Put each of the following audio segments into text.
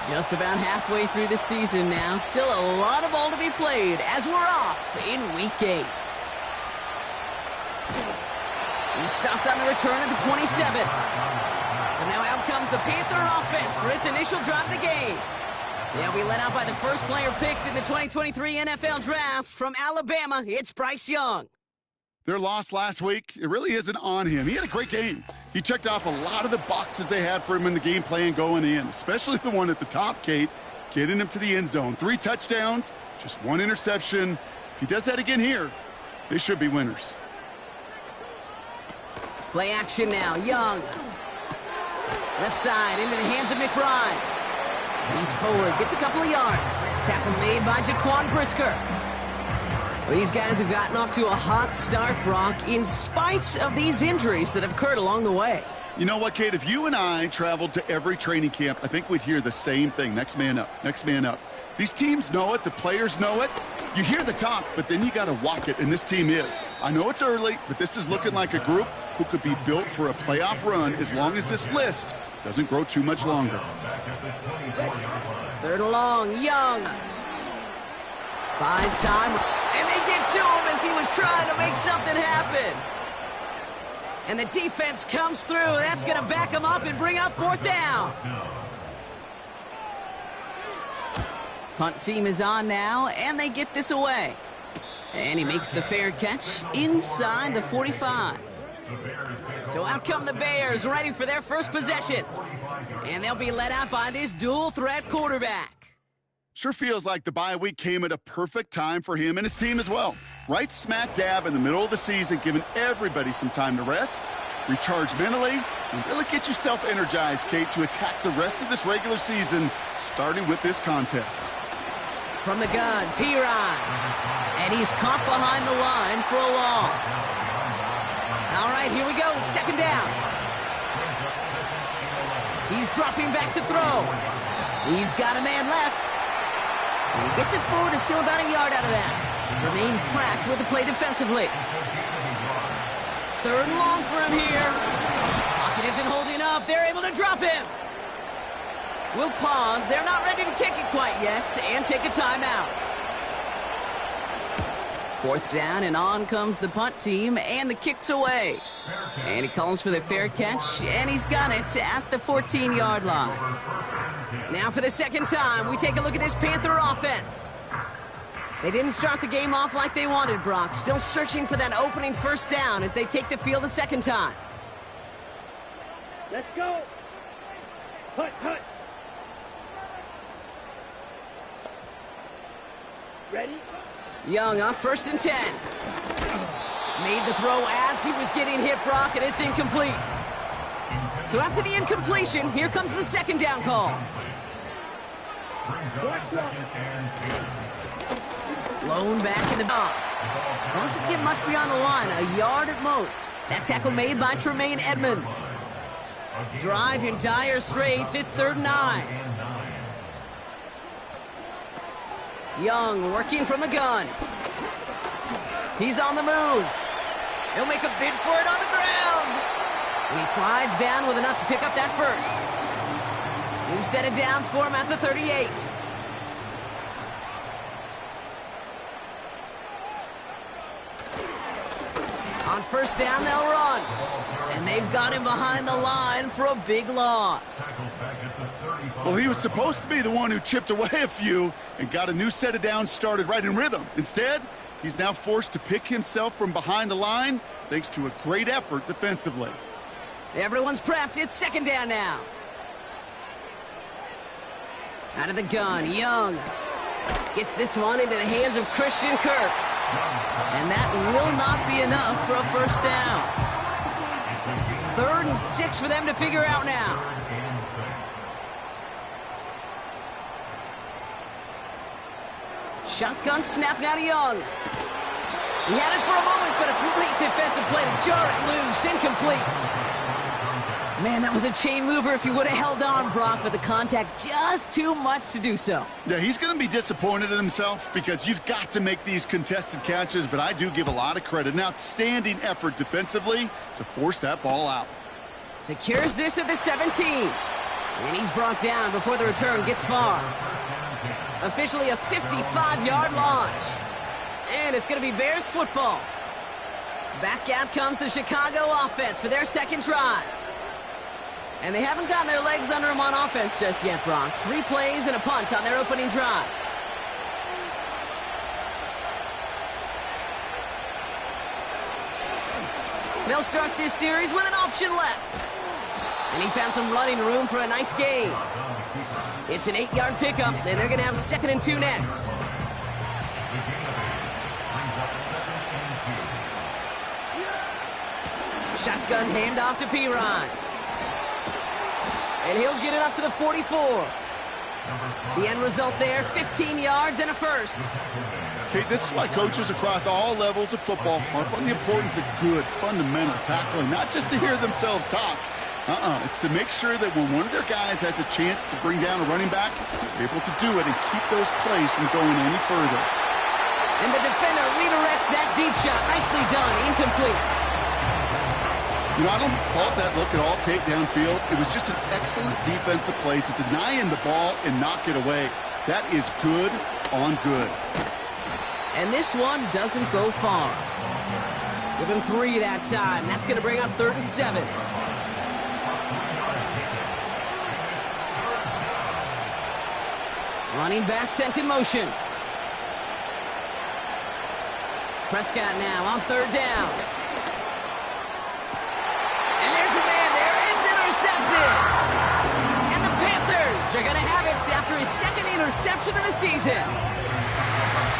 Just about halfway through the season now. Still a lot of ball to be played as we're off in Week 8. He stopped on the return of the 27. So now out comes the Panther offense for its initial drive of the game. They'll be led out by the first player picked in the 2023 NFL Draft from Alabama. It's Bryce Young. Their loss last week, it really isn't on him. He had a great game. He checked off a lot of the boxes they had for him in the game plan going in, especially the one at the top, Kate, getting him to the end zone. 3 touchdowns, just 1 interception. If he does that again here, they should be winners. Play action now. Young. Left side into the hands of McBride. He's forward, gets a couple of yards. Tackle made by Jaquan Brisker. Well, these guys have gotten off to a hot start, Brock, in spite of these injuries that have occurred along the way. You know what, Kate? If you and I traveled to every training camp, I think we'd hear the same thing. Next man up, next man up. These teams know it. The players know it. You hear the talk, but then you got to walk it, and this team is. I know it's early, but this is looking like a group who could be built for a playoff run as long as this list doesn't grow too much longer. 3rd and long, Young. Buys time, and they get to him as he was trying to make something happen. And the defense comes through. That's going to back him up and bring up 4th down. Punt team is on now, and they get this away. And he makes the fair catch inside the 45. So out come the Bears, ready for their first possession. And they'll be led out by this dual-threat quarterback. Sure feels like the bye week came at a perfect time for him and his team as well. Right smack dab in the middle of the season, giving everybody some time to rest, recharge mentally, and really get yourself energized, Kate, to attack the rest of this regular season, starting with this contest. From the gun, Piran. And he's caught behind the line for a loss. All right, here we go, 2nd down. He's dropping back to throw. He's got a man left. And he gets it forward to steal about a yard out of that. Jermaine Pratt with the play defensively. 3rd and long for him here. Pocket isn't holding up. They're able to drop him. We'll pause. They're not ready to kick it quite yet. And take a timeout. 4th down, and on comes the punt team, and the kick's away. And he calls for the fair catch, and he's got it at the 14-yard line. Now for the 2nd time, we take a look at this Panther offense. They didn't start the game off like they wanted, Brock. Still searching for that opening 1st down as they take the field a 2nd time. Let's go. Hut, hut. Ready? Young on 1st and 10. Made the throw as he was getting hit, Brock, and it's incomplete. So after the incompletion, here comes the 2nd down call. Blown back in the box. Doesn't get much beyond the line, a yard at most. That tackle made by Tremaine Edmonds. Drive in dire straits, it's 3rd and 9. Young working from the gun. He's on the move. He'll make a bid for it on the ground. And he slides down with enough to pick up that first. New set of downs for him at the 38. On 1st down, they'll run. And they've got him behind the line for a big loss. Well, he was supposed to be the one who chipped away a few and got a new set of downs started right in rhythm. Instead, he's now forced to pick himself from behind the line thanks to a great effort defensively. Everyone's prepped. It's 2nd down now. Out of the gun, Young gets this one into the hands of Christian Kirk. And that will not be enough for a 1st down. 3rd and 6 for them to figure out now. Shotgun snap now to Young. He had it for a moment, but a great defensive play to jar it loose. Incomplete. Man, that was a chain mover if he would have held on, Brock, but the contact just too much to do so. Yeah, he's going to be disappointed in himself because you've got to make these contested catches, but I do give a lot of credit. An outstanding effort defensively to force that ball out. Secures this at the 17. And he's brought down before the return gets far. Officially a 55-yard launch. And it's going to be Bears football. Back out comes the Chicago offense for their second drive. And they haven't gotten their legs under them on offense just yet, Brock. 3 plays and a punt on their opening drive. They'll start this series with an option left. And he found some running room for a nice gain. It's an 8-yard pickup, and they're going to have 2nd and 2 next. Shotgun handoff to Perine. And he'll get it up to the 44. The end result there, 15 yards and a first. Okay, this is why coaches across all levels of football harp on the importance of good, fundamental tackling, not just to hear themselves talk. It's to make sure that when one of their guys has a chance to bring down a running back, they're able to do it and keep those plays from going any further. And the defender redirects that deep shot. Nicely done. Incomplete. You know, I don't fault that look at all, Kate, downfield. It was just an excellent defensive play to deny him the ball and knock it away. That is good on good. And this one doesn't go far. Give him 3 that time. That's going to bring up 3rd and 7. Running back sent in motion. Prescott now on 3rd down. And there's a man there. It's intercepted. And the Panthers are going to have it after his 2nd interception of the season.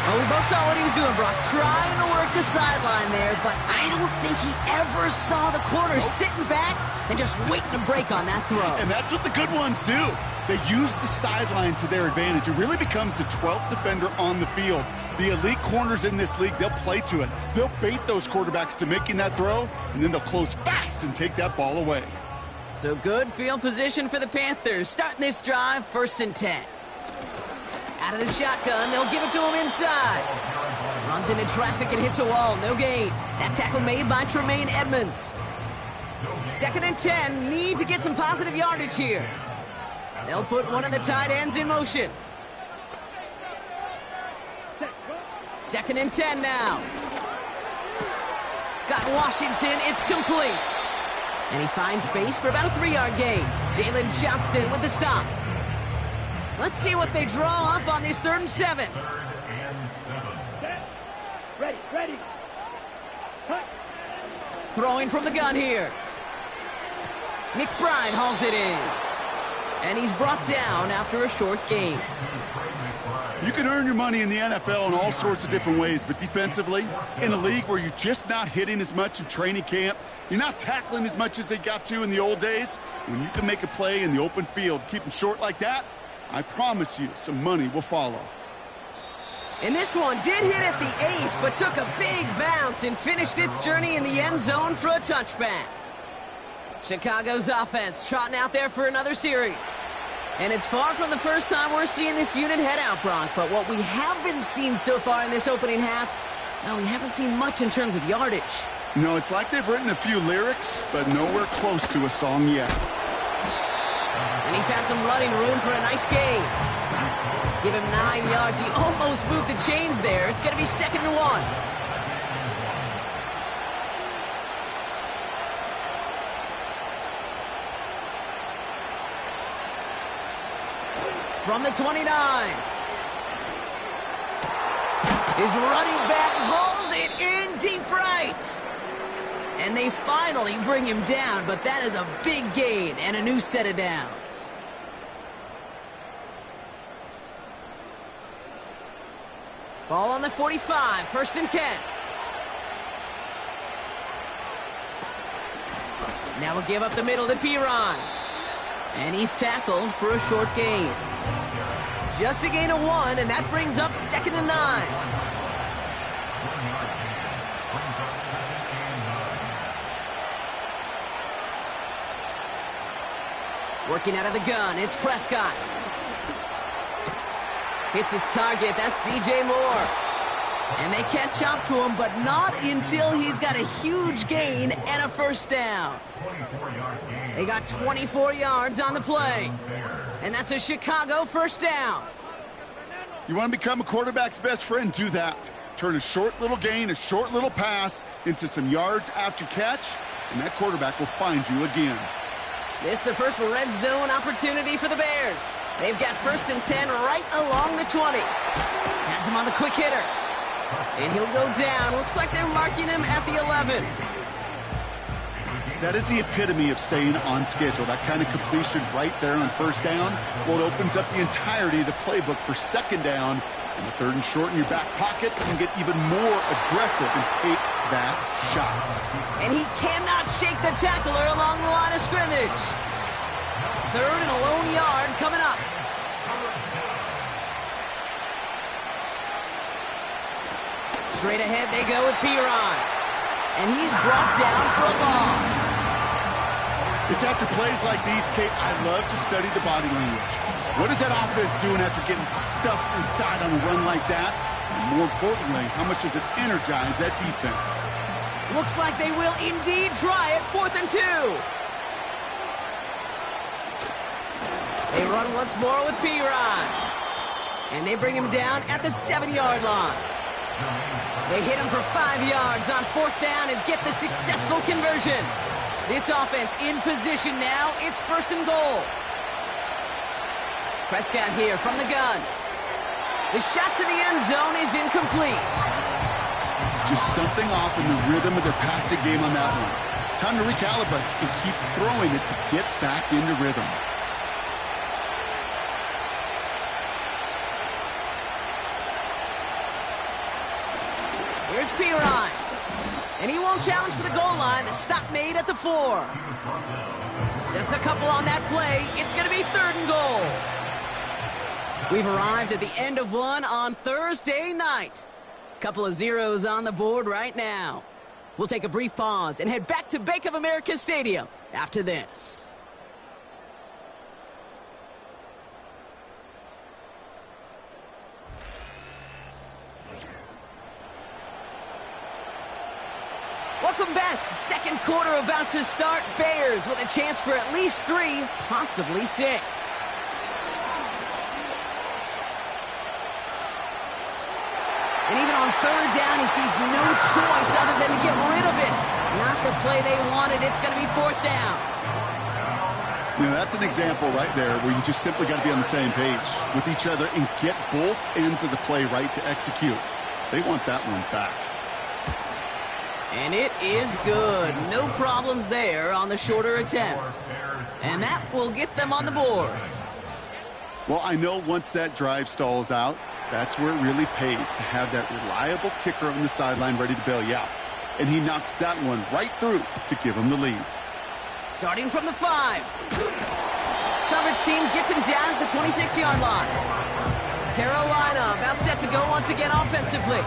Well, we both saw what he was doing, Brock, trying to work the sideline there, but I don't think he ever saw the corner sitting back and just waiting to break on that throw. And that's what the good ones do. They use the sideline to their advantage. It really becomes the 12th defender on the field. The elite corners in this league, they'll play to it. They'll bait those quarterbacks to making that throw, and then they'll close fast and take that ball away. So good field position for the Panthers. Starting this drive, 1st and 10. Out of the shotgun, they'll give it to him inside. Runs into traffic and hits a wall, no gain. That tackle made by Tremaine Edmonds. 2nd and 10, need to get some positive yardage here. They'll put one of the tight ends in motion. 2nd and 10 now. Got Washington, it's complete. And he finds space for about a 3-yard gain. Jalen Johnson with the stop. Let's see what they draw up on this 3rd and 7. Ready. Cut. Throwing from the gun here. McBride hauls it in. And he's brought down after a short gain. You can earn your money in the NFL in all sorts of different ways, but defensively, in a league where you're just not hitting as much in training camp, you're not tackling as much as they got to in the old days, when you can make a play in the open field, keep them short like that, I promise you some money will follow. And this one did hit at the 8, but took a big bounce and finished its journey in the end zone for a touchback. Chicago's offense trotting out there for another series. And it's far from the first time we're seeing this unit head out, Brock. But what we haven't seen so far in this opening half, well, we haven't seen much in terms of yardage. No, it's like they've written a few lyrics, but nowhere close to a song yet. And he found some running room for a nice gain. Give him 9 yards. He almost moved the chains there. It's going to be 2nd and 1. From the 29. His running back hauls it in deep right. And they finally bring him down, but that is a big gain and a new set of downs. Ball on the 45, 1st and 10. Now we'll give up the middle to Perine. And he's tackled for a short gain. Just a gain of 1, and that brings up 2nd and 9. Working out of the gun, it's Prescott. Hits his target, that's DJ Moore. And they catch up to him, but not until he's got a huge gain and a first down. They got 24 yards on the play. And that's a Chicago first down. You want to become a quarterback's best friend? Do that. Turn a short little gain, a short little pass into some yards after catch, and that quarterback will find you again. This is the first red zone opportunity for the Bears. They've got 1st and 10 right along the 20. Has him on the quick hitter. And he'll go down. Looks like they're marking him at the 11. That is the epitome of staying on schedule. That kind of completion right there on first down. Well, it opens up the entirety of the playbook for second down. And the 3rd and short in your back pocket can get even more aggressive and take that shot. And he cannot shake the tackler along the line of scrimmage. 3rd and a lone yard coming up. Straight ahead they go with Piron. And he's brought down for a loss. It's after plays like these, Kate, I love to study the body language. What is that offense doing after getting stuffed inside on a run like that? And more importantly, how much does it energize that defense? Looks like they will indeed try it. 4th and 2. They run once more with Piron. And they bring him down at the 7-yard line. They hit him for 5 yards on 4th down and get the successful conversion. This offense in position now. It's 1st and goal. Prescott here from the gun. The shot to the end zone is incomplete. Just something off in the rhythm of their passing game on that one. Time to recalibrate and keep throwing it to get back into rhythm. Here's Piron. And he won't challenge for the goal line. The stop made at the 4. Just a couple on that play. It's going to be 3rd and goal. We've arrived at the end of one on Thursday night. Couple of zeros on the board right now. We'll take a brief pause and head back to Bank of America Stadium after this. Welcome back. 2nd quarter about to start. Bears with a chance for at least 3, possibly 6. And even on 3rd down, he sees no choice other than to get rid of it. Not the play they wanted. It's going to be 4th down. You know, that's an example right there where you just simply got to be on the same page with each other and get both ends of the play right to execute. They want that one back. And it is good. No problems there on the shorter attempt. And that will get them on the board. Well, I know once that drive stalls out, that's where it really pays to have that reliable kicker on the sideline ready to bail you out. And he knocks that one right through to give him the lead. Starting from the 5. Coverage team gets him down at the 26-yard line. Carolina about set to go once again offensively.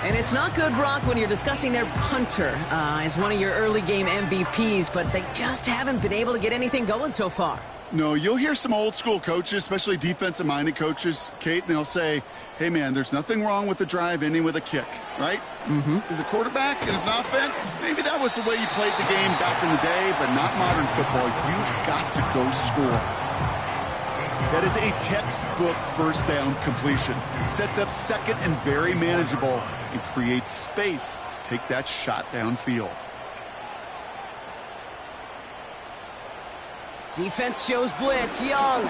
And it's not good, Brock, when you're discussing their punter as one of your early game MVPs, but they just haven't been able to get anything going so far. No, you'll hear some old school coaches, especially defensive-minded coaches, Kate, and they'll say, hey, man, there's nothing wrong with the drive ending with a kick, right? As a quarterback and as an offense, maybe that was the way you played the game back in the day, but not modern football. You've got to go score. That is a textbook first down completion. Sets up second and very manageable and creates space to take that shot downfield. Defense shows blitz. Young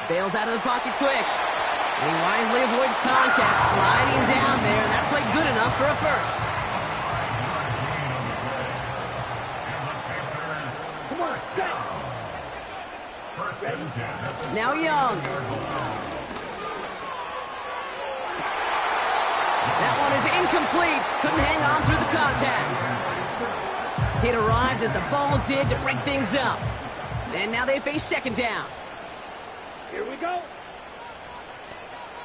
bails out of the pocket quick. And he wisely avoids contact, sliding down there. And that played good enough for a first. Come on, stay. Now Young. That one is incomplete. Couldn't hang on through the contact. It arrived as the ball did to break things up. And now they face second down. Here we go.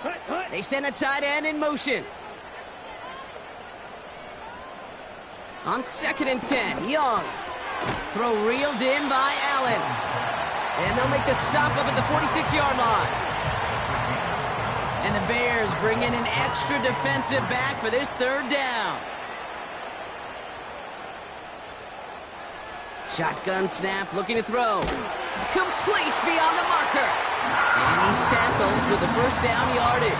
Cut, cut. They send a tight end in motion. On 2nd and 10, Young. Throw reeled in by Allen. And they'll make the stop up at the 46-yard line. And the Bears bring in an extra defensive back for this third down. Shotgun snap, looking to throw. Complete beyond the marker. And he's tackled with the first down yardage.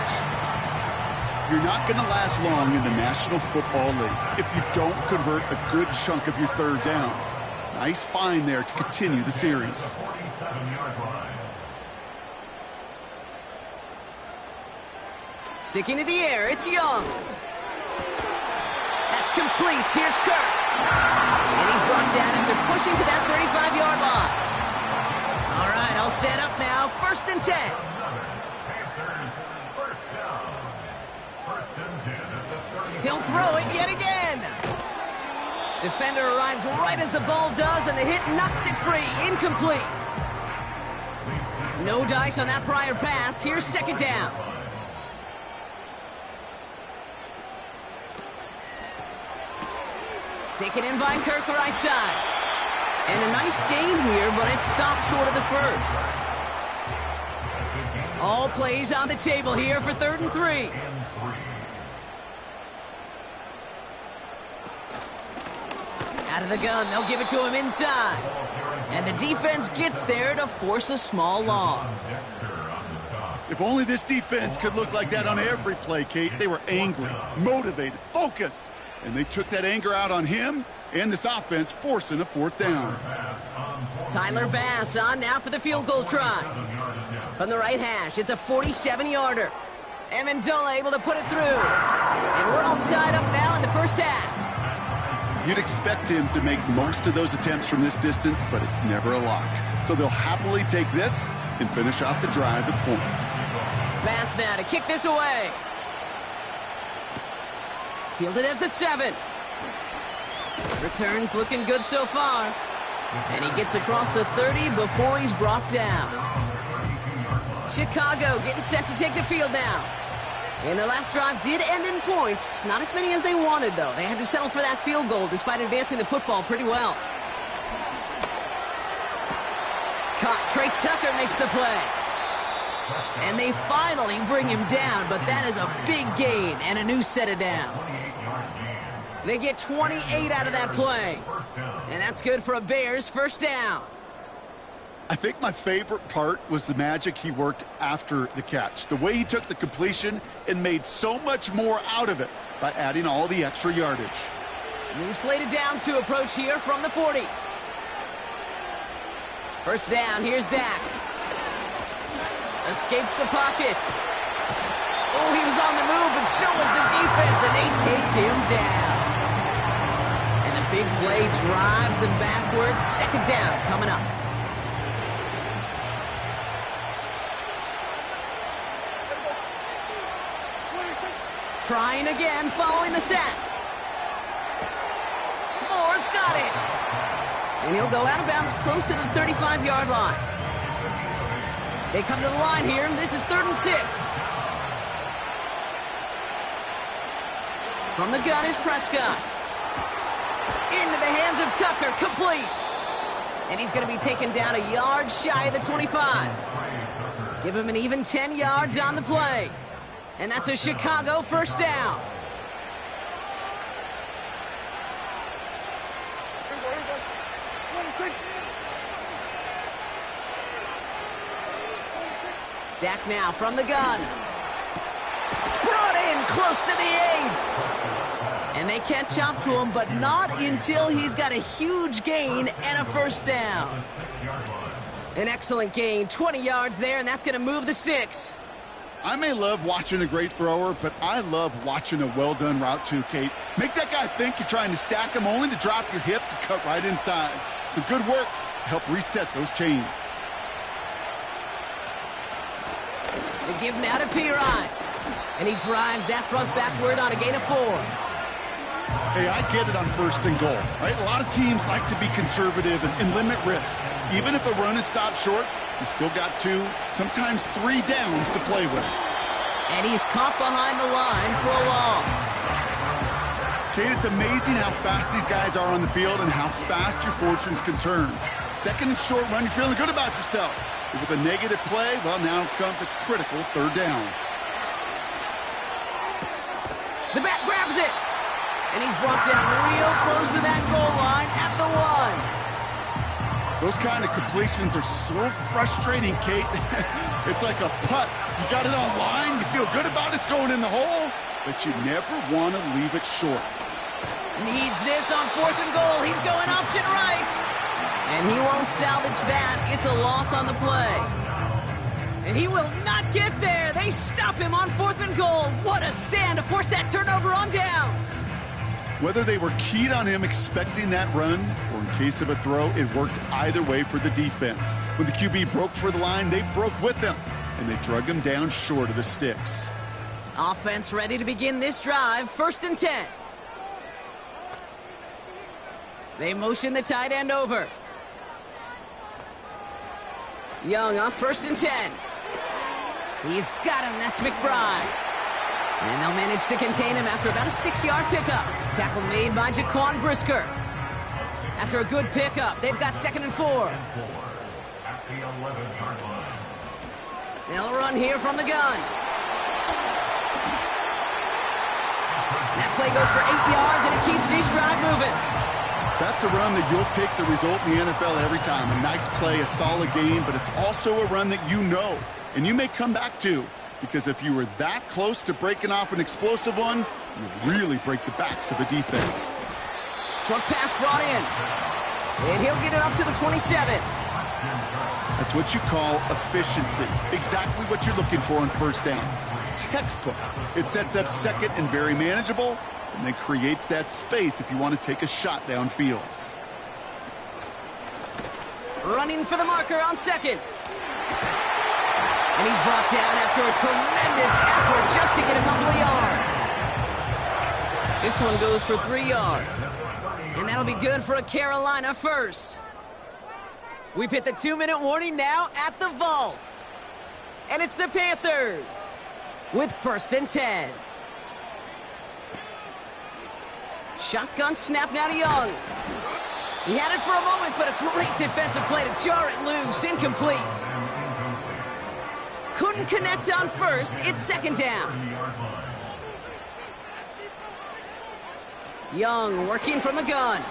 You're not going to last long in the National Football League if you don't convert a good chunk of your third downs. Nice find there to continue the series. Sticking to the air, it's Young. That's complete. Here's Kirk. And he's brought down after pushing to that 35-yard line. All right, all set up now. 1st and 10. He'll throw it yet again. Defender arrives right as the ball does, and the hit knocks it free. Incomplete. No dice on that prior pass. Here's 2nd down. Taken in by Kirk, right side. And a nice gain here, but it stopped short of the first. All plays on the table here for 3rd and 3. Out of the gun, they'll give it to him inside. And the defense gets there to force a small loss. If only this defense could look like that on every play, Kate. They were angry, motivated, focused. And they took that anger out on him and this offense, forcing a 4th down. Tyler Bass on now for the field goal try. From the right hash, it's a 47-yarder. Amendola able to put it through. And we're all tied up now in the first half. You'd expect him to make most of those attempts from this distance, but it's never a lock. So they'll happily take this and finish off the drive with points. Bass now to kick this away. Fielded at the 7. Returns looking good so far. And he gets across the 30 before he's brought down. Chicago getting set to take the field now. And their last drive did end in points. Not as many as they wanted, though. They had to settle for that field goal despite advancing the football pretty well. Caught. Trey Tucker makes the play. And they finally bring him down, but that is a big gain and a new set of downs. They get 28 out of that play. And that's good for a Bears 1st down. I think my favorite part was the magic he worked after the catch. The way he took the completion and made so much more out of it by adding all the extra yardage. New slated downs to approach here from the 40. 1st down, here's Dak. Escapes the pocket. Oh, he was on the move, but so was the defense, and they take him down. And the big play drives them backwards. 2nd down coming up. Trying again, following the set. Moore's got it. And he'll go out of bounds close to the 35-yard line. They come to the line here. This is 3rd and 6. From the gun is Prescott. Into the hands of Tucker. Complete. And he's going to be taken down a yard shy of the 25. Give him an even 10 yards on the play. And that's a Chicago 1st down. Dak now from the gun. Brought in close to the 8. And they catch up to him, but not until he's got a huge gain and a 1st down. An excellent gain, 20 yards there, and that's going to move the sticks. I may love watching a great thrower, but I love watching a well-done route too, Kate. Make that guy think you're trying to stack him only to drop your hips and cut right inside. Some good work to help reset those chains. They give now to Pirine. And he drives that front backward on a gain of 4. Hey, I get it on 1st and goal, right? A lot of teams like to be conservative and limit risk. Even if a run is stopped short, you still got 2, sometimes 3 downs to play with. And he's caught behind the line for a loss. Kate, it's amazing how fast these guys are on the field and how fast your fortunes can turn. 2nd and short run, you're feeling good about yourself. But with a negative play, well, now comes a critical 3rd down. throws it. And he's brought down real close to that goal line at the 1. Those kind of completions are so frustrating, Kate. It's like a putt. You got it on line, you feel good about it's going in the hole, but you never want to leave it short. Needs this on 4th and goal. He's going option right. And he won't salvage that. It's a loss on the play. And he will not get there. They stop him on 4th and goal. What a stand to force that turnover on downs. Whether they were keyed on him expecting that run, or in case of a throw, it worked either way for the defense. When the QB broke for the line, they broke with him, and they drug him down short of the sticks. Offense ready to begin this drive. 1st and 10. They motion the tight end over. Young on 1st and 10. He's got him. That's McBride. And they'll manage to contain him after about a 6-yard pickup. Tackle made by Jaquan Brisker. After a good pickup, they've got 2nd and 4. They'll run here from the gun. That play goes for 8 yards, and it keeps this drive moving. That's a run that you'll take the result in the NFL every time. A nice play, a solid game, but it's also a run that you know, and you may come back to, because if you were that close to breaking off an explosive one, you really break the backs of a defense. Short pass brought in, and he'll get it up to the 27. That's what you call efficiency. Exactly what you're looking for on 1st down. Textbook. It sets up 2nd and very manageable, and then creates that space if you want to take a shot downfield. Running for the marker on 2nd. And he's brought down after a tremendous effort just to get a couple of yards. This one goes for 3 yards. And that'll be good for a Carolina first. We've hit the 2-minute warning now at the vault. And it's the Panthers with 1st and 10. Shotgun snap now to Young. He had it for a moment, but a great defensive play to jar it loose. Incomplete. Couldn't connect on 1st. It's 2nd down. Young working from the gun.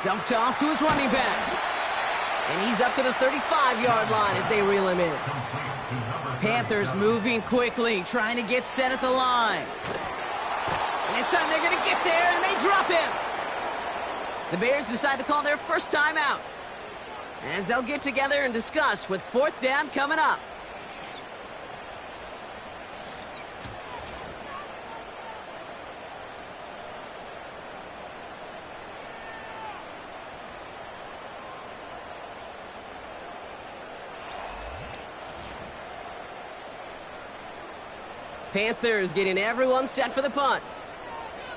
Dumped off to his running back. And he's up to the 35-yard line as they reel him in. Panthers moving quickly, trying to get set at the line. And this time they're going to get there, and they drop him. The Bears decide to call their first time out, as they'll get together and discuss with 4th down coming up. Panthers getting everyone set for the punt.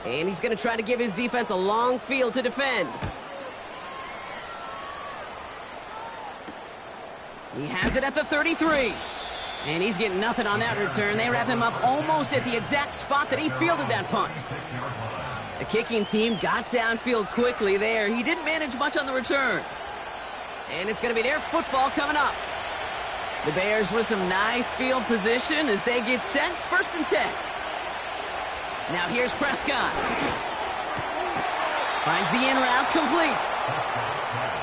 And he's going to try to give his defense a long field to defend. He has it at the 33. And he's getting nothing on that return. They wrap him up almost at the exact spot that he fielded that punt. The kicking team got downfield quickly there. He didn't manage much on the return. And it's going to be their football coming up. The Bears with some nice field position as they get set. 1st and 10. Now here's Prescott. Finds the in route complete.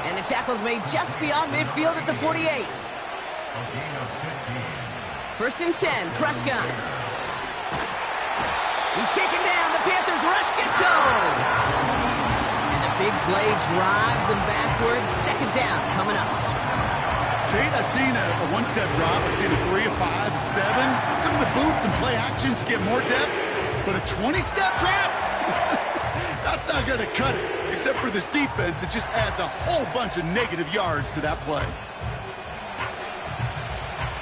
And the tackle's made just beyond midfield at the 48. 1st and 10, Prescott. He's taken down. The Panthers rush gets home. And the big play drives them backwards. 2nd down coming up. Kate, I've seen a one-step drop. I've seen a 3, a 5, a 7. Some of the boots and play actions get more depth, but a 20-step drop? That's not going to cut it. Except for this defense, it just adds a whole bunch of negative yards to that play.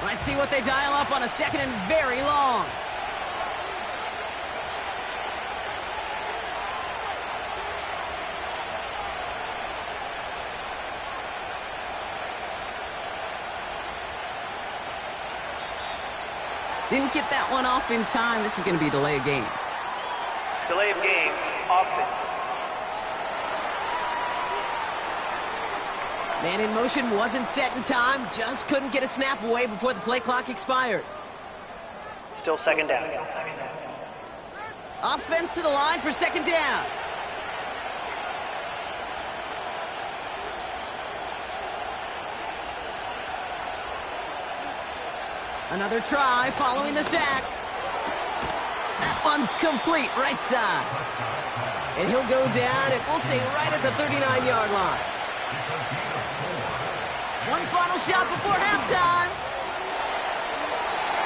Let's see what they dial up on a 2nd and very long. Didn't get that one off in time. This is going to be delay of game. Delay of game, offense. Man in motion wasn't set in time. Just couldn't get a snap away before the play clock expired. Still 2nd down. Offense to the line for second down. Another try following the sack. That one's complete, right side. And he'll go down, and we'll say right at the 39-yard line. One final shot before halftime.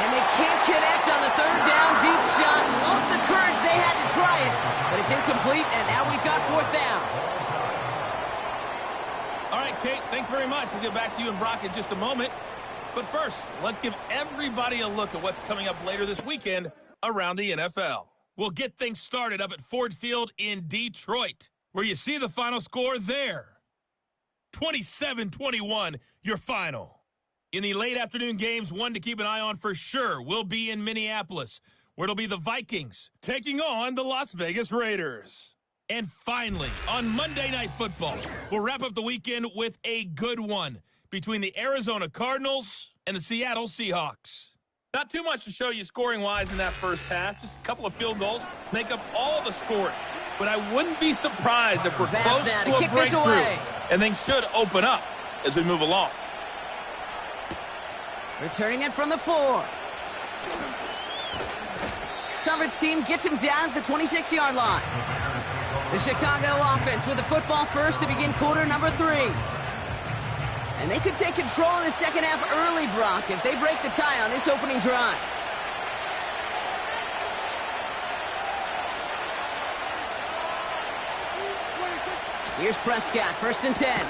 And they can't connect on the third down deep shot. Love the courage they had to try it, but it's incomplete, and now we've got fourth down. All right, Kate, thanks very much. We'll get back to you and Brock in just a moment. But first, let's give everybody a look at what's coming up later this weekend around the NFL. We'll get things started up at Ford Field in Detroit, where you see the final score there. 27-21, your final. In the late afternoon games, one to keep an eye on for sure will be in Minneapolis, where it'll be the Vikings taking on the Las Vegas Raiders. And finally, on Monday Night Football, we'll wrap up the weekend with a good one between the Arizona Cardinals and the Seattle Seahawks. Not too much to show you scoring-wise in that first half. Just a couple of field goals make up all the scoring. But I wouldn't be surprised if we're close to a breakthrough. And things should open up as we move along. Returning it from the 4. Coverage team gets him down at the 26-yard line. The Chicago offense with the football first to begin quarter number 3. And they could take control in the second half early, Brock, if they break the tie on this opening drive. Here's Prescott, 1st and 10.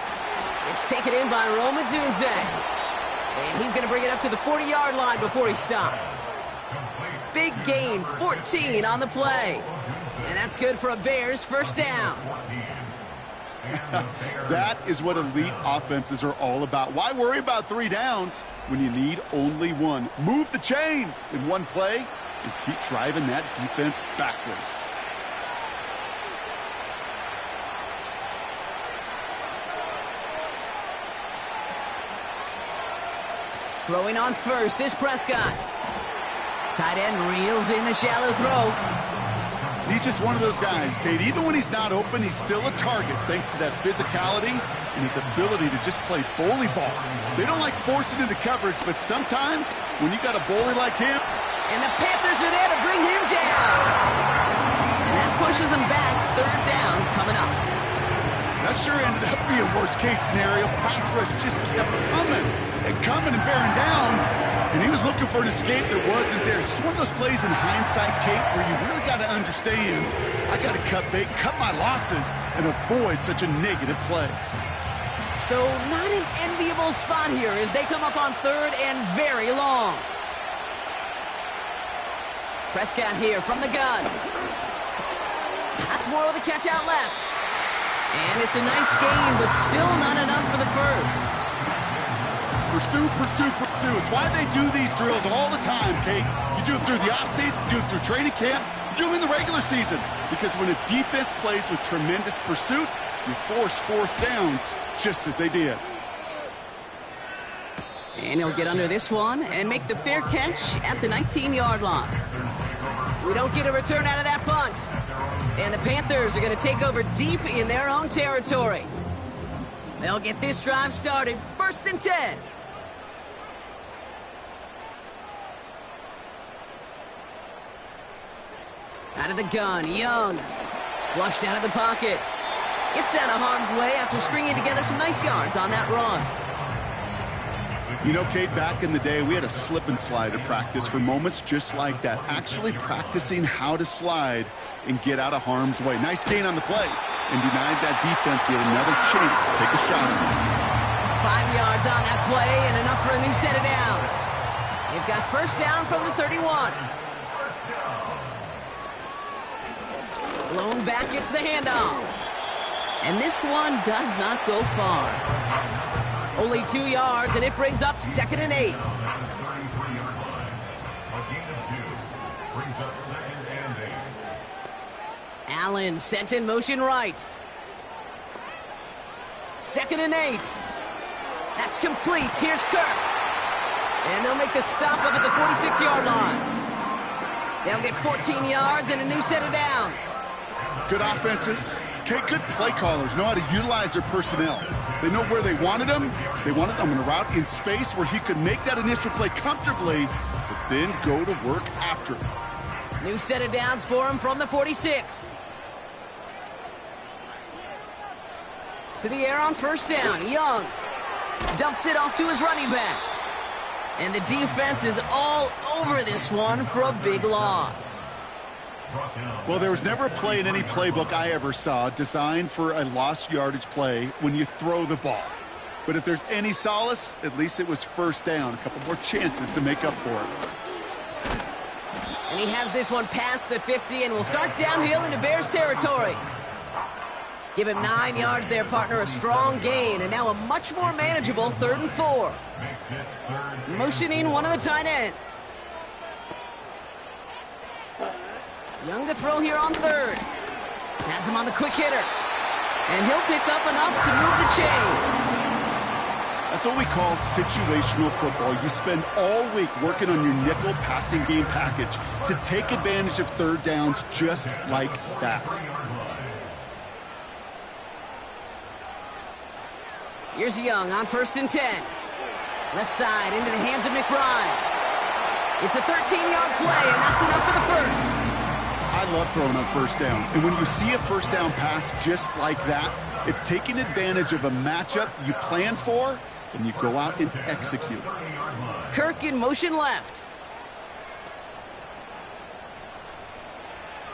It's taken in by Rome Odunze. And he's going to bring it up to the 40-yard line before he stopped. Big gain, 14 on the play. And that's good for a Bears first down. That is what elite offenses are all about. Why worry about 3 downs when you need only 1? Move the chains in one play and keep driving that defense backwards. Throwing on first is Prescott. Tight end reels in the shallow throw. He's just one of those guys, Kate. Even when he's not open, he's still a target thanks to that physicality and his ability to just play bully ball. They don't like forcing into coverage, but sometimes when you got a bully like him... And the Panthers are there to bring him down. And that pushes him back. Third down coming up. That sure ended up being a worst-case scenario. Pass rush just kept coming and bearing down. And he was looking for an escape that wasn't there. It's one of those plays in hindsight, Kate, where you really got to understand, I got to cut bait, cut my losses, and avoid such a negative play. So not an enviable spot here as they come up on third and very long. Prescott here from the gun. That's more of the catch out left. And it's a nice gain, but still not enough for the first. Pursue, pursue, pursue. It's why they do these drills all the time, Kate. You do it through the offseason, do it through training camp, you do them in the regular season. Because when a defense plays with tremendous pursuit, you force 4th downs just as they did. And he'll get under this one and make the fair catch at the 19-yard line. We don't get a return out of that punt. And the Panthers are going to take over deep in their own territory. They'll get this drive started. 1st and 10. Out of the gun, Young. Flushed out of the pocket. Gets out of harm's way after stringing together some nice yards on that run. You know, Kate, back in the day, we had a slip and slide at practice for moments just like that. Actually practicing how to slide and get out of harm's way. Nice gain on the play. And denied that defense yet another chance to take a shot at it. 5 yards on that play and enough for a new set of downs. They've got first down from the 31. Blown back gets the handoff. And this one does not go far. Only 2 yards, and it brings up 2nd and 8. Allen sent in motion right. 2nd and 8. That's complete. Here's Kirk. And they'll make the stop up at the 46-yard line. They'll get 14 yards and a new set of downs. Good offenses. Okay, good play callers know how to utilize their personnel. They know where they wanted him. They wanted him in a route in space where he could make that initial play comfortably, but then go to work after it. New set of downs for him from the 46. To the air on first down. Young dumps it off to his running back. And the defense is all over this one for a big loss. Well, there was never a play in any playbook I ever saw designed for a lost yardage play when you throw the ball. But if there's any solace, at least it was first down. A couple more chances to make up for it. And he has this one past the 50 and will start downhill into Bears territory. Give him 9 yards there, partner. A strong gain, and now a much more manageable 3rd and 4. Motioning one of the tight ends. Young to throw here on 3rd. Has him on the quick hitter. And he'll pick up enough to move the chains. That's what we call situational football. You spend all week working on your nickel passing game package to take advantage of 3rd downs just like that. Here's Young on 1st and 10. Left side into the hands of McBride. It's a 13-yard play, and that's enough for the first. I love throwing on first down. And when you see a first down pass just like that, it's taking advantage of a matchup you plan for, and you go out and execute. Kirk in motion left.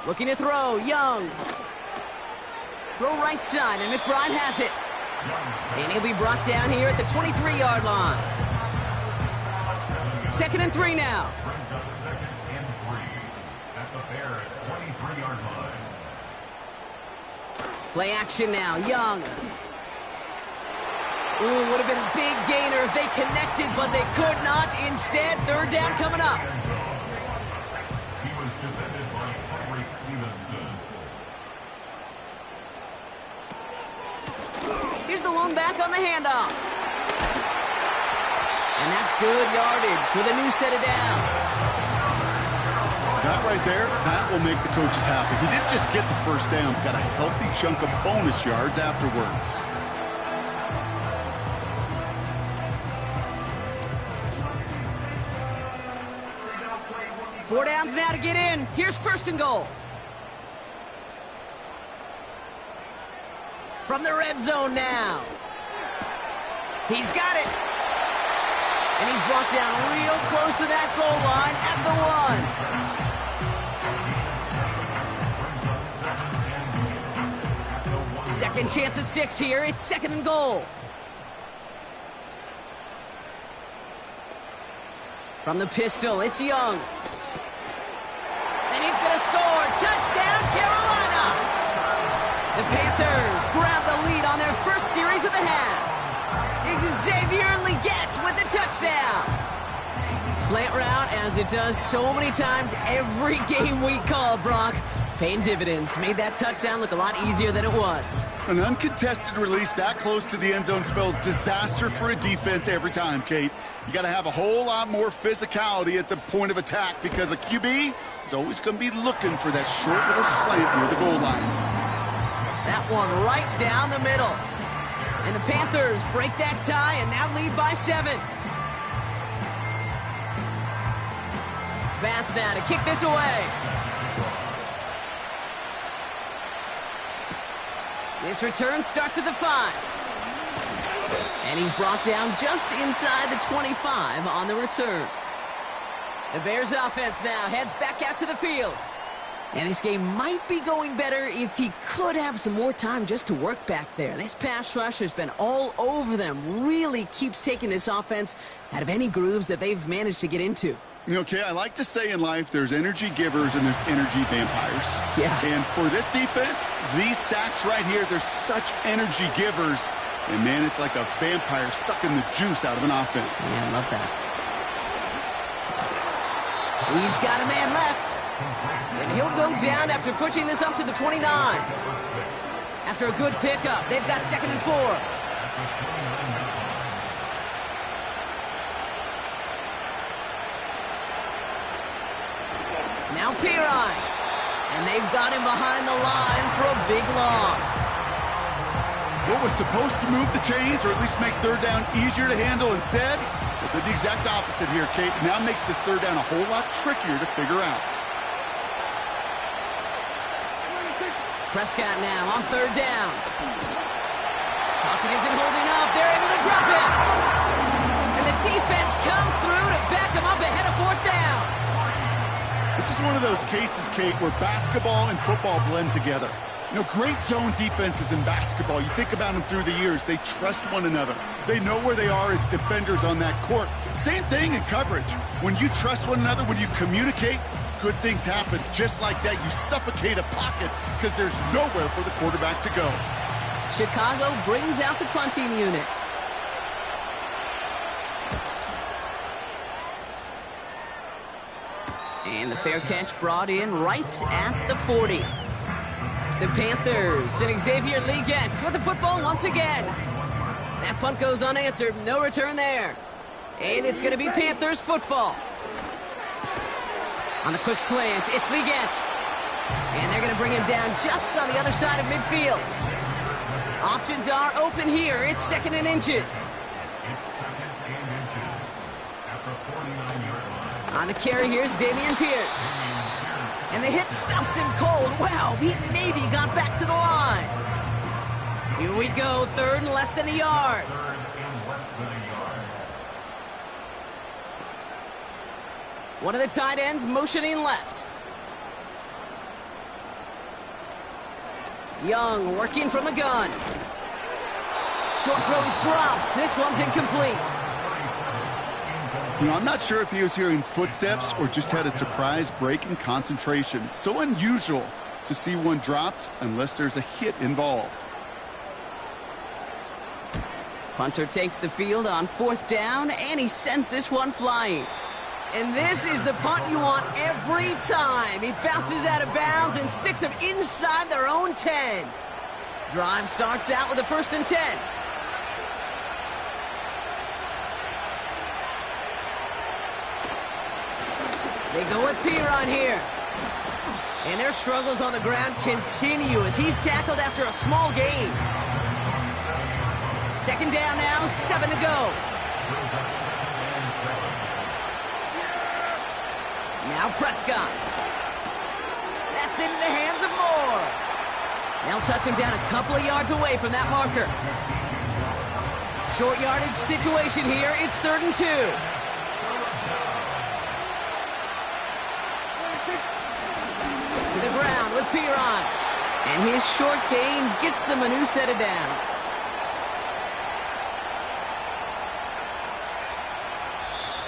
Looking to throw, Young. Throw right side, and McBride has it. And he'll be brought down here at the 23-yard line. 2nd and 3 now. Play action now, Young. Ooh, would have been a big gainer if they connected, but they could not. Instead, 3rd down coming up. He was defended by Tyreek Stevenson. Here's the lone back on the handoff. And that's good yardage with a new set of downs. That right there, that will make the coaches happy. He didn't just get the first down, got a healthy chunk of bonus yards afterwards. Four downs now to get in. Here's 1st and goal. From the red zone now. He's got it. And he's brought down real close to that goal line at the 1. Second chance at 6 here. It's 2nd and goal. From the pistol, it's Young. And he's going to score. Touchdown, Carolina. The Panthers grab the lead on their first series of the half. Xavier Legette with the touchdown. Slant route, as it does so many times every game we call, Brock. Paying dividends. Made that touchdown look a lot easier than it was. An uncontested release that close to the end zone spells disaster for a defense every time, Kate. You got to have a whole lot more physicality at the point of attack because a QB is always going to be looking for that short little slant near the goal line. That one right down the middle. And the Panthers break that tie and now lead by 7. Bass now to kick this away. This return starts at the 5. And he's brought down just inside the 25 on the return. The Bears offense now heads back out to the field. And this game might be going better if he could have some more time just to work back there. This pass rush has been all over them. Really keeps taking this offense out of any grooves that they've managed to get into. Okay, I like to say in life there's energy givers and there's energy vampires. Yeah. And for this defense, these sacks right here, they're such energy givers. And, man, it's like a vampire sucking the juice out of an offense. Yeah, I love that. He's got a man left. And he'll go down after pushing this up to the 29. After a good pickup, they've got 2nd and 4. Now Now Pirine. And they've got him behind the line for a big loss. What was supposed to move the chains, or at least make third down easier to handle instead? But did the exact opposite here, Kate. Now makes this third down a whole lot trickier to figure out. Prescott now on third down. Pocket isn't holding up. They're able to drop it. And the defense comes through to back him up ahead of fourth down. This is one of those cases, Kate, where basketball and football blend together. You know, great zone defenses in basketball. You think about them through the years. They trust one another. They know where they are as defenders on that court. Same thing in coverage. When you trust one another, when you communicate, good things happen. Just like that, you suffocate a pocket because there's nowhere for the quarterback to go. Chicago brings out the punting unit. And the fair catch brought in right at the 40. The Panthers and Xavier Legette with the football once again. That punt goes unanswered. No return there. And it's going to be Panthers football. On the quick slant, it's Legette. And they're going to bring him down just on the other side of midfield. Options are open here. It's 2nd and inches. It's 2nd and inches at the 49-yard line. On the carry, here's Dameon Pierce. And the hit stops him cold. Wow, he maybe got back to the line. Here we go, 3rd and less than a yard. 3rd and less than a yard. One of the tight ends motioning left. Young working from the gun. Short throw is dropped. This one's incomplete. You know, I'm not sure if he was hearing footsteps or just had a surprise break in concentration. So unusual to see one dropped unless there's a hit involved. Punter takes the field on 4th down, and he sends this one flying. And this is the punt you want every time. He bounces out of bounds and sticks them inside their own 10. Drive starts out with a 1st and 10. They go with Pirine here. And their struggles on the ground continue as he's tackled after a small gain. 2nd down now, 7 to go. Now Prescott. That's into the hands of Moore. They'll touch him down a couple of yards away from that marker. Short yardage situation here. It's 3rd and 2. To the ground with Pirine. And his short gain gets them a new set of downs.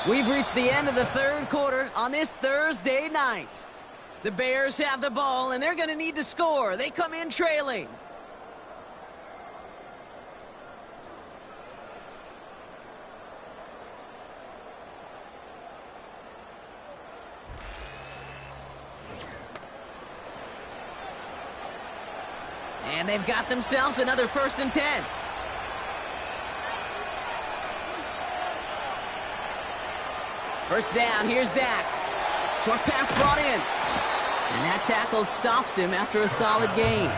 We've reached the end of the 3rd quarter on this Thursday night. The Bears have the ball, and they're going to need to score. They come in trailing. And they've got themselves another 1st and 10. First down, here's Dak. Short pass brought in. And that tackle stops him after a solid gain.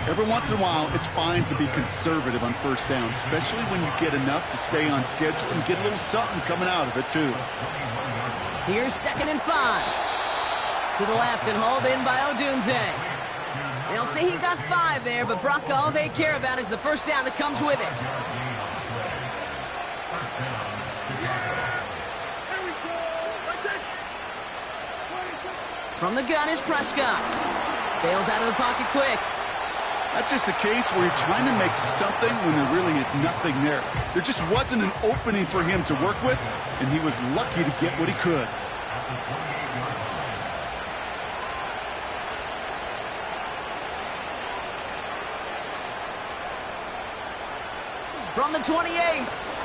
Every once in a while, it's fine to be conservative on 1st down, especially when you get enough to stay on schedule and get a little something coming out of it, too. Here's 2nd and 5. To the left and hauled in by Odunze. They'll say he got 5 there, but Brock, all they care about is the 1st down that comes with it. From the gun is Prescott. Bails out of the pocket quick. That's just a case where you're trying to make something when there really is nothing there. There just wasn't an opening for him to work with, and he was lucky to get what he could. From the 28.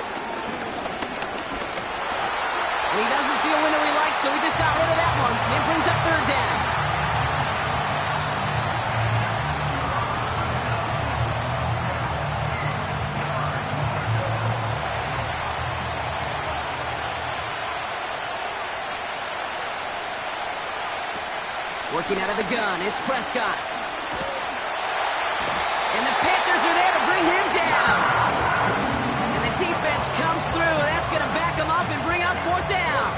And he doesn't see a window he likes, so he just got rid of that one. It brings up 3rd down. Working out of the gun, it's Prescott. And the Panthers are there to bring him down. And the defense comes through. That's going to back him up and bring up 4th down.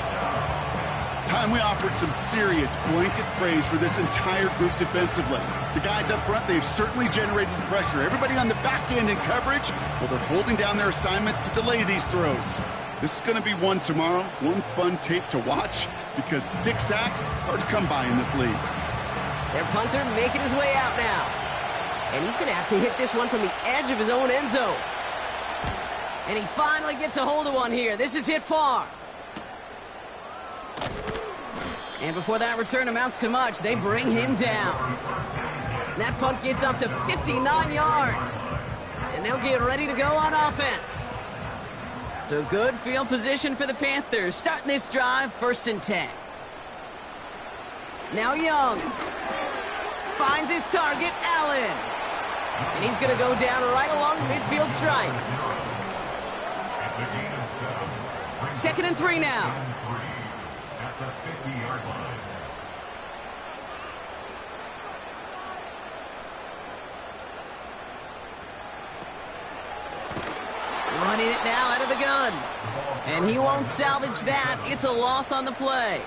Time we offered some serious blanket praise for this entire group defensively. The guys up front, they've certainly generated the pressure. Everybody on the back end in coverage, well, they're holding down their assignments to delay these throws. This is going to be one tomorrow, one fun tape to watch, because 6 sacks, it's hard to come by in this league. Their punter making his way out now. And he's going to have to hit this one from the edge of his own end zone. And he finally gets a hold of one here. This is hit far. And before that return amounts to much, they bring him down. That punt gets up to 59 yards. And they'll get ready to go on offense. So good field position for the Panthers. Starting this drive, 1st and 10. Now Young finds his target, Allen. And he's going to go down right along the midfield stripe. 2nd and 3 now. At the 50-yard line. Running it now out of the gun. And he won't salvage that. It's a loss on the play.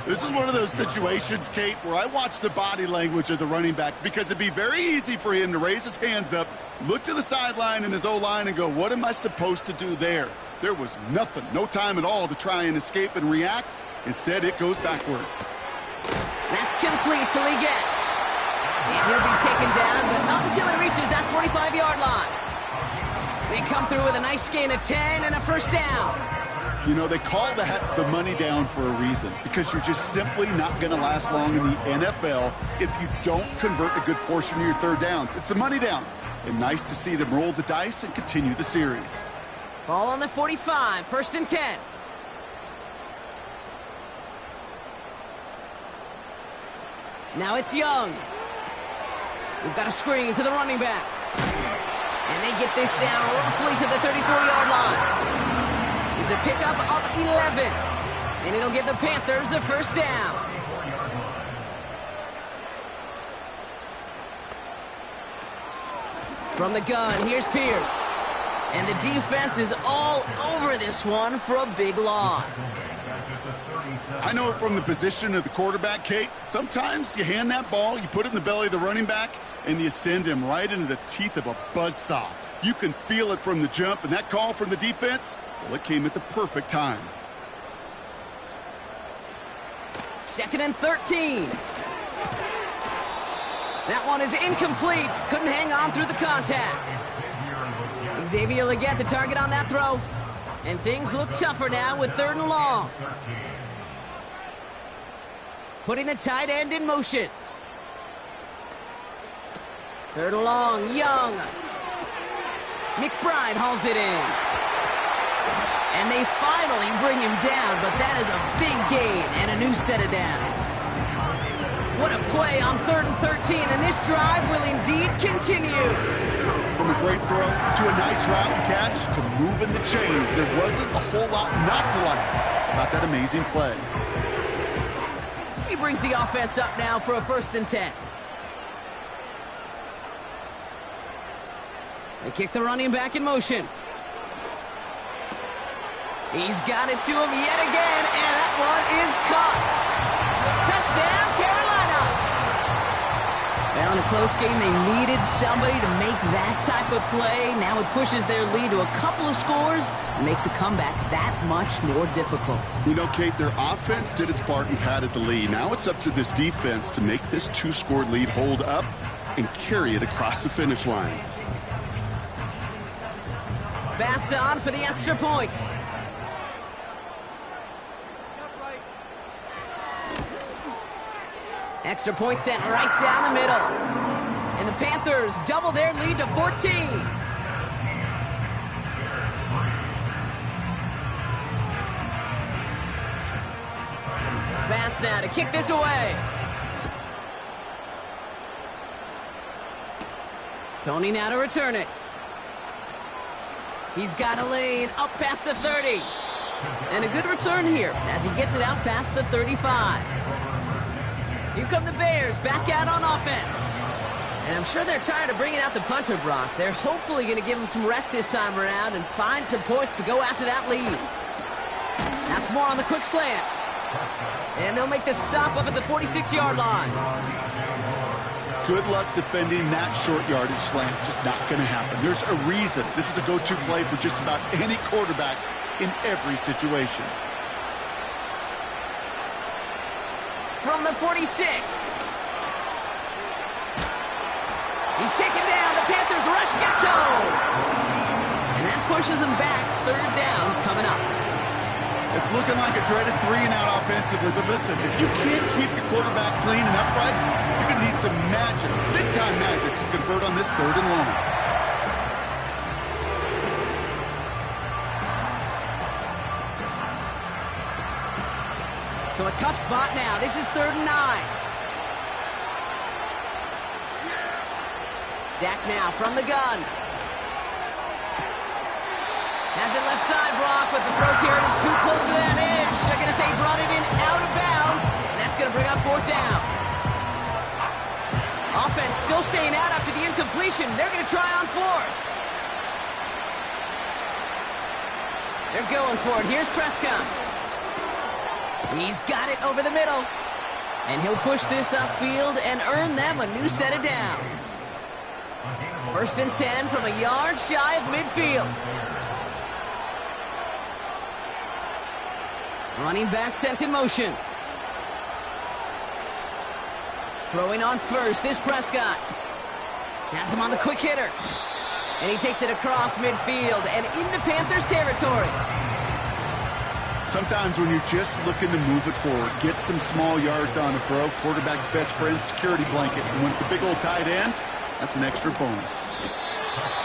This is one of those situations, Kate, where I watch the body language of the running back, because it'd be very easy for him to raise his hands up, look to the sideline in his O-line and go, what am I supposed to do there? There was nothing, no time at all to try and escape and react. Instead, it goes backwards. That's complete till he gets. And he'll be taken down, but not until he reaches that 45-yard line. They come through with a nice gain of 10 and a 1st down. You know, they call that the money down for a reason, because you're just simply not going to last long in the NFL if you don't convert a good portion of your 3rd downs. It's the money down. And nice to see them roll the dice and continue the series. Ball on the 45, 1st and 10. Now it's Young. We've got a screen to the running back. And they get this down roughly to the 34-yard line. It's a pickup of 11. And it'll give the Panthers a 1st down. From the gun, here's Pierce. And the defense is all over this one for a big loss. I know it from the position of the quarterback, Kate. Sometimes you hand that ball, you put it in the belly of the running back, and you send him right into the teeth of a buzzsaw. You can feel it from the jump, and that call from the defense, well, it came at the perfect time. 2nd and 13. That one is incomplete. Couldn't hang on through the contact. Xavier Legette, the target on that throw. And things look tougher now with 3rd and long. Putting the tight end in motion. 3rd and long, Young. McBride hauls it in. And they finally bring him down, but that is a big gain and a new set of downs. What a play on 3rd and 13, and this drive will indeed continue. From a great throw to a nice route and catch to moving the chains, there wasn't a whole lot not to like about that amazing play. He brings the offense up now for a 1st and 10. They kick the running back in motion. He's got it to him yet again, and that one is caught. Touchdown, Carolina. Well, in a close game, they needed somebody to make that type of play. Now it pushes their lead to a couple of scores and makes a comeback that much more difficult. You know, Kate, their offense did its part and padded the lead. Now it's up to this defense to make this 2-score lead hold up and carry it across the finish line. Pass on for the extra point. Extra point sent right down the middle. And the Panthers double their lead to 14. Pass now to kick this away. Tony now to return it. He's got a lane up past the 30. And a good return here as he gets it out past the 35. Here come the Bears back out on offense. And I'm sure they're tired of bringing out the punter, Brock. They're hopefully going to give him some rest this time around and find some points to go after that lead. That's more on the quick slant. And they'll make the stop up at the 46-yard line. Good luck defending that short yardage slant. Just not going to happen. There's a reason this is a go-to play for just about any quarterback in every situation. From the 46. He's taken down. The Panthers rush gets home. And that pushes them back. Third down coming up. It's looking like a dreaded 3-and-out offensively. But listen, if you can't keep your quarterback clean and upright, you're going to need some magic, big-time magic, to convert on this 3rd and long. So a tough spot now. This is 3rd and 9. Dak now from the gun. Has it left side, Brock, but the throw carried him too close to that edge. They're going to say brought it in out of bounds, and that's going to bring up 4th down. Offense still staying out after the incompletion. They're going to try on 4th. They're going for it. Here's Prescott. He's got it over the middle. And he'll push this upfield and earn them a new set of downs. 1st and 10 from a yard shy of midfield. Running back sent in motion. Throwing on first is Prescott. Has him on the quick hitter. And he takes it across midfield and into Panthers territory. Sometimes when you're just looking to move it forward, get some small yards on a throw, quarterback's best friend, security blanket. And when it's a big old tight end, that's an extra bonus.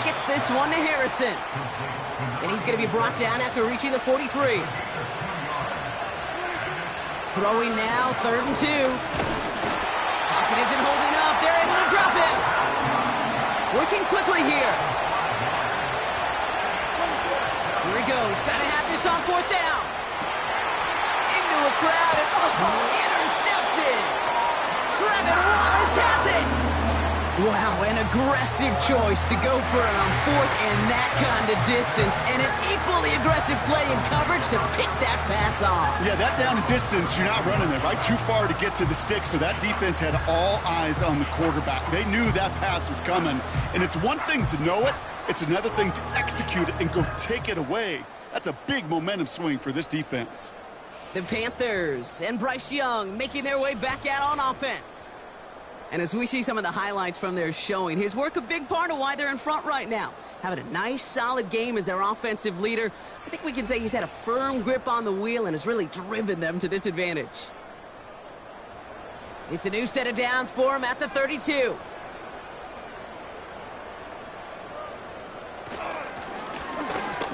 Gets this one to Harrison. And he's going to be brought down after reaching the 43. Throwing now, 3rd and 2. Pocket isn't holding up. They're able to drop him. Working quickly here. Here he goes. Got to have this on 4th down. Into a crowd and intercepted. Trevin Wallace has it. Wow, an aggressive choice to go for it on 4th and that kind of distance, and an equally aggressive play in coverage to pick that pass off. Yeah, that down and distance, you're not running it right too far to get to the stick, so that defense had all eyes on the quarterback. They knew that pass was coming, and it's one thing to know it, it's another thing to execute it and go take it away. That's a big momentum swing for this defense. The Panthers and Bryce Young making their way back out on offense. And as we see some of the highlights from their showing, his work a big part of why they're in front right now. Having a nice, solid game as their offensive leader. I think we can say he's had a firm grip on the wheel and has really driven them to this advantage. It's a new set of downs for him at the 32.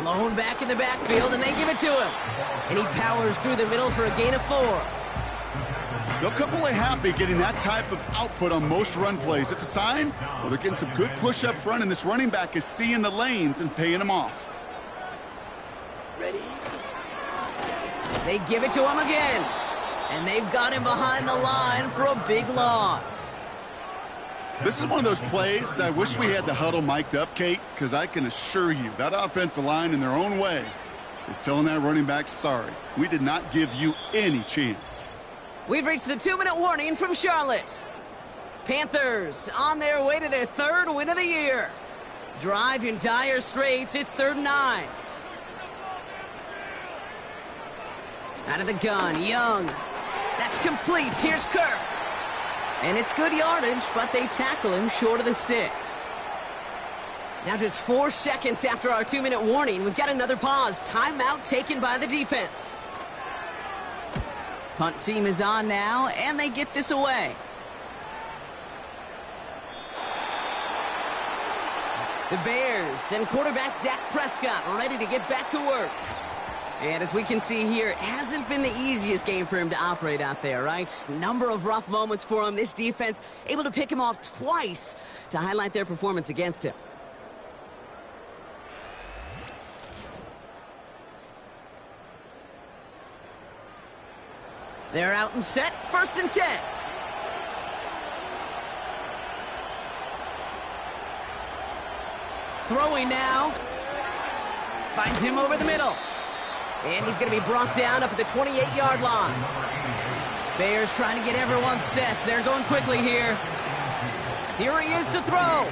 Lone back in the backfield, and they give it to him. And he powers through the middle for a gain of 4. They'll come away happy getting that type of output on most run plays. It's a sign, well, they're getting some good push up front, and this running back is seeing the lanes and paying them off. Ready? They give it to him again. And they've got him behind the line for a big loss. This is one of those plays that I wish we had the huddle mic'd up, Kate, because I can assure you that offensive line in their own way is telling that running back, sorry, we did not give you any chance. We've reached the 2-minute warning from Charlotte. Panthers on their way to their 3rd win of the year. Drive in dire straits. It's 3rd and 9. Out of the gun, Young. That's complete. Here's Kirk. And it's good yardage, but they tackle him short of the sticks. Now just 4 seconds after our 2-minute warning, we've got another pause. Timeout taken by the defense. Punt team is on now, and they get this away. The Bears and quarterback Dak Prescott ready to get back to work. And as we can see here, it hasn't been the easiest game for him to operate out there, right? Number of rough moments for him. This defense able to pick him off twice to highlight their performance against him. They're out and set. 1st and 10. Throwing now. Finds him over the middle. And he's going to be brought down up at the 28-yard line. Bears trying to get everyone set. They're going quickly here. Here he is to throw.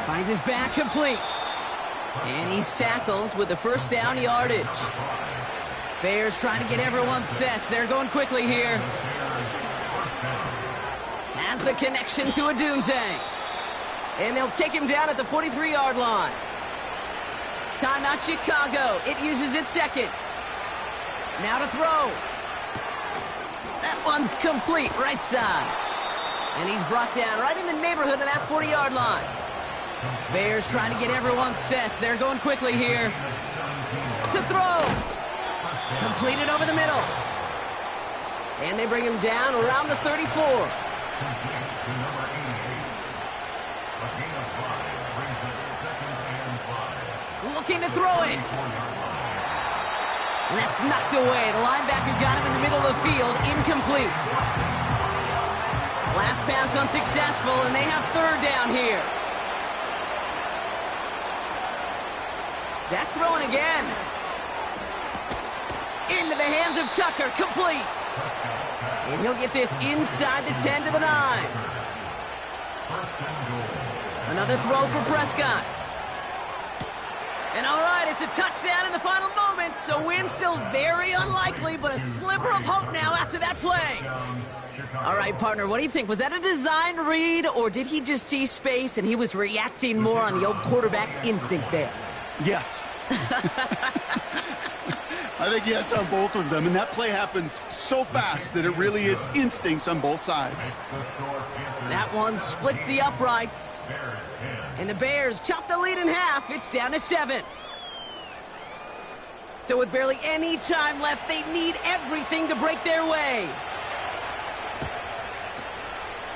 Finds his back complete. And he's tackled with the first down yardage. Bears trying to get everyone set. They're going quickly here. Has the connection to Odunze. And they'll take him down at the 43-yard line. Timeout Chicago. It uses its second. Now to throw. That one's complete, right side. And he's brought down right in the neighborhood of that 40-yard line. Bears trying to get everyone set. They're going quickly here. To throw. Completed over the middle. And they bring him down around the 34. Looking to throw it. And that's knocked away. The linebacker got him in the middle of the field. Incomplete. Last pass unsuccessful, and they have third down here. Dak throwing again. Into the hands of Tucker. Complete. And he'll get this inside the 10 to the 9. Another throw for Prescott. And all right, it's a touchdown in the final moments. A win still very unlikely, but a sliver of hope now after that play. All right, partner, what do you think? Was that a design read, or did he just see space and he was reacting more on the old quarterback instinct there? Yes. I think yes on both of them, and that play happens so fast that it really is instincts on both sides. That one splits the uprights. And the Bears chop the lead in half. It's down to 7. So with barely any time left, they need everything to break their way.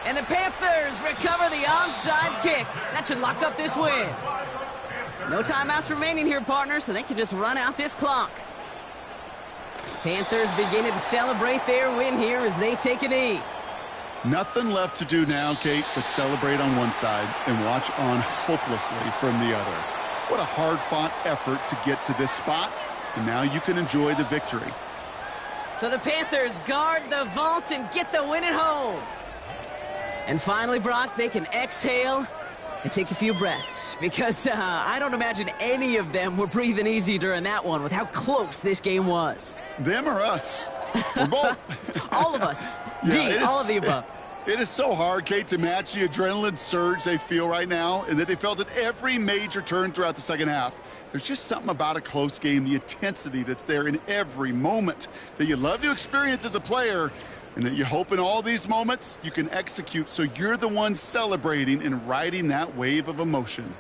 And the Panthers recover the onside kick. That should lock up this win. No timeouts remaining here, partner, so they can just run out this clock. Panthers beginning to celebrate their win here as they take a knee. Nothing left to do now, Kate, but celebrate on one side and watch on hopelessly from the other. What a hard-fought effort to get to this spot, and now you can enjoy the victory. So the Panthers guard the vault and get the win at home. And finally, Brock, they can exhale and take a few breaths, because I don't imagine any of them were breathing easy during that one with how close this game was. Them or us? We're both. All of us. Yeah, All of the above. It is so hard, Kate, to match the adrenaline surge they feel right now and that they felt at every major turn throughout the second half. There's just something about a close game, the intensity that's there in every moment that you love to experience as a player, and that you hope in all these moments you can execute so you're the one celebrating and riding that wave of emotion.